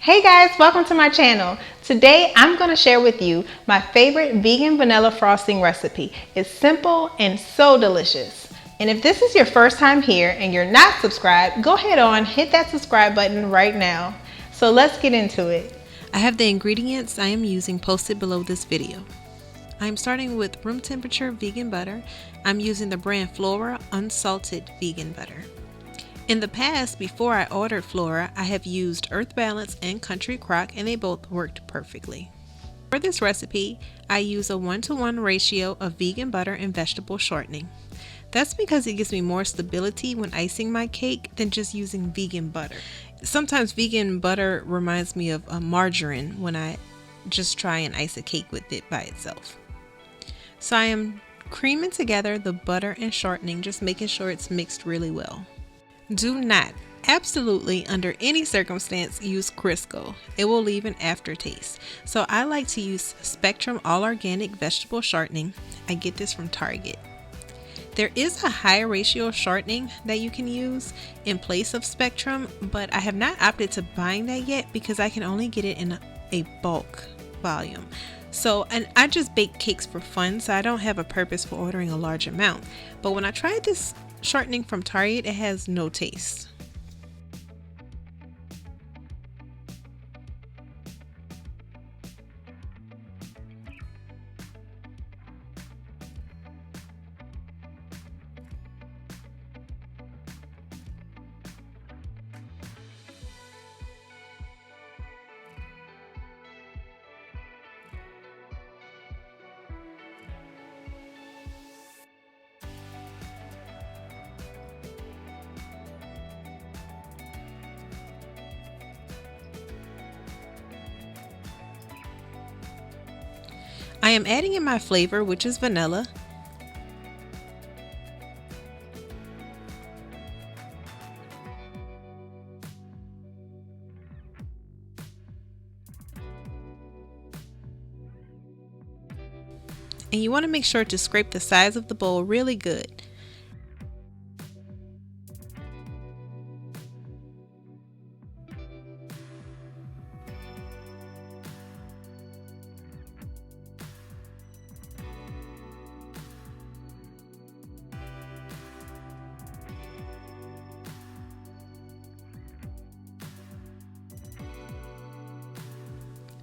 Hey guys, welcome to my channel. Today I'm going to share with you my favorite vegan vanilla frosting recipe. It's simple and so delicious. And if this is your first time here and you're not subscribed, go ahead on, hit that subscribe button right now. So let's get into it. I have the ingredients I am using posted below this video. I am starting with room temperature vegan butter. I'm using the brand Flora unsalted vegan butter. In the past, before I ordered Flora, I have used Earth Balance and Country Crock and they both worked perfectly. For this recipe, I use a 1-to-1 ratio of vegan butter and vegetable shortening. That's because it gives me more stability when icing my cake than just using vegan butter. Sometimes vegan butter reminds me of a margarine when I just try and ice a cake with it by itself. So I am creaming together the butter and shortening, just making sure it's mixed really well. Do not, absolutely under any circumstance, use Crisco. It will leave an aftertaste. So I like to use Spectrum All Organic Vegetable Shortening. I get this from Target. There is a higher ratio shortening that you can use in place of Spectrum, but I have not opted to buying that yet because I can only get it in a bulk volume. And I just bake cakes for fun, so I don't have a purpose for ordering a large amount. But when I tried this shortening from Target, it has no taste. I am adding in my flavor, which is vanilla. And you want to make sure to scrape the sides of the bowl really good.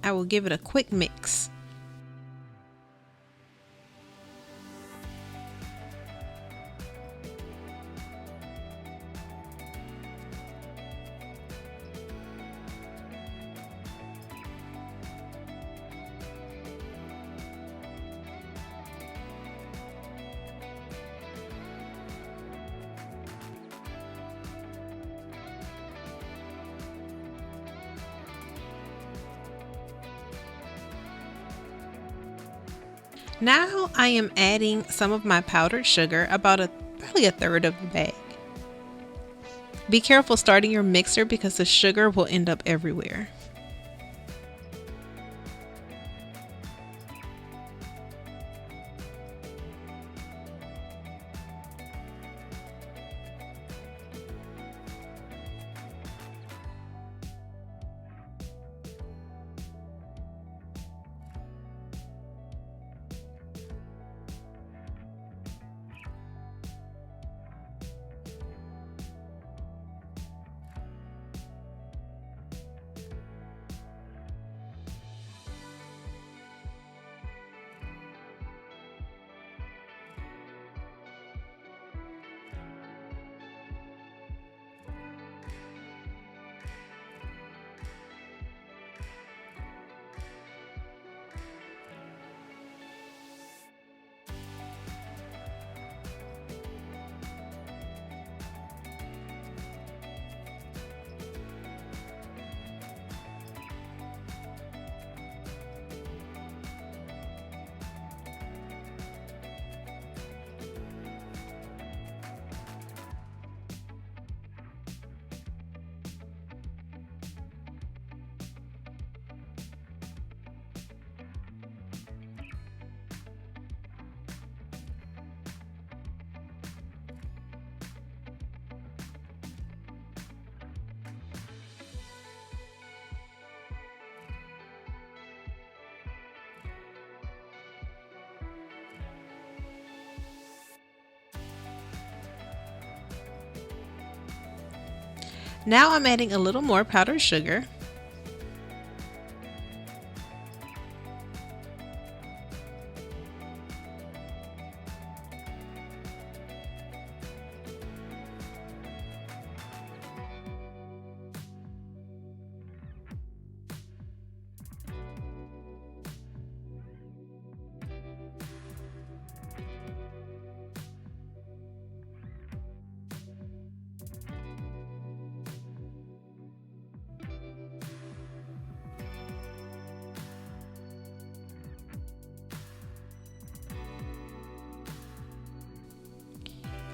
I will give it a quick mix. Now I am adding some of my powdered sugar, probably a third of the bag. Be careful starting your mixer because the sugar will end up everywhere. Now I'm adding a little more powdered sugar.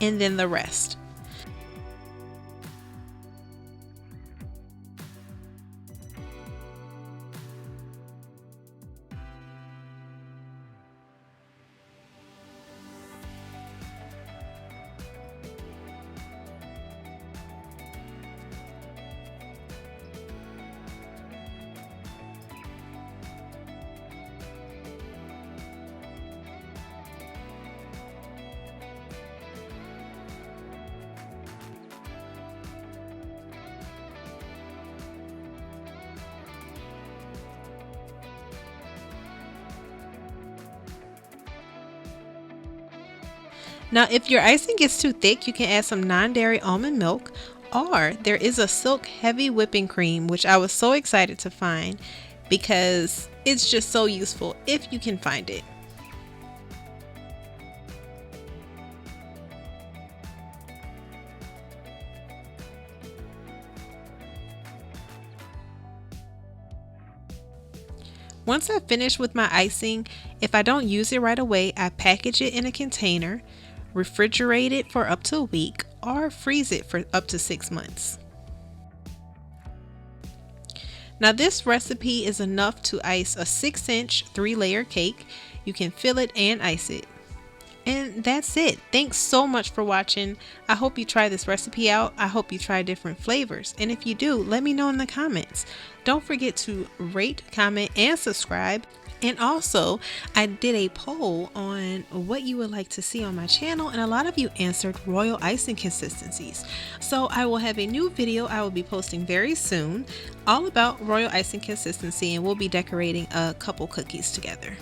And then the rest. Now, if your icing gets too thick, you can add some non-dairy almond milk, or there is a silk heavy whipping cream, which I was so excited to find because it's just so useful if you can find it. Once I finish with my icing, if I don't use it right away, I package it in a container, refrigerate it for up to a week, or freeze it for up to 6 months. Now this recipe is enough to ice a 6-inch 3-layer cake. You can fill it and ice it. And that's it. Thanks so much for watching. I hope you try this recipe out. I hope you try different flavors. And if you do, let me know in the comments. Don't forget to rate, comment, and subscribe. And also, I did a poll on what you would like to see on my channel, and a lot of you answered royal icing consistencies. So I will have a new video I will be posting very soon all about royal icing consistency, and we'll be decorating a couple cookies together.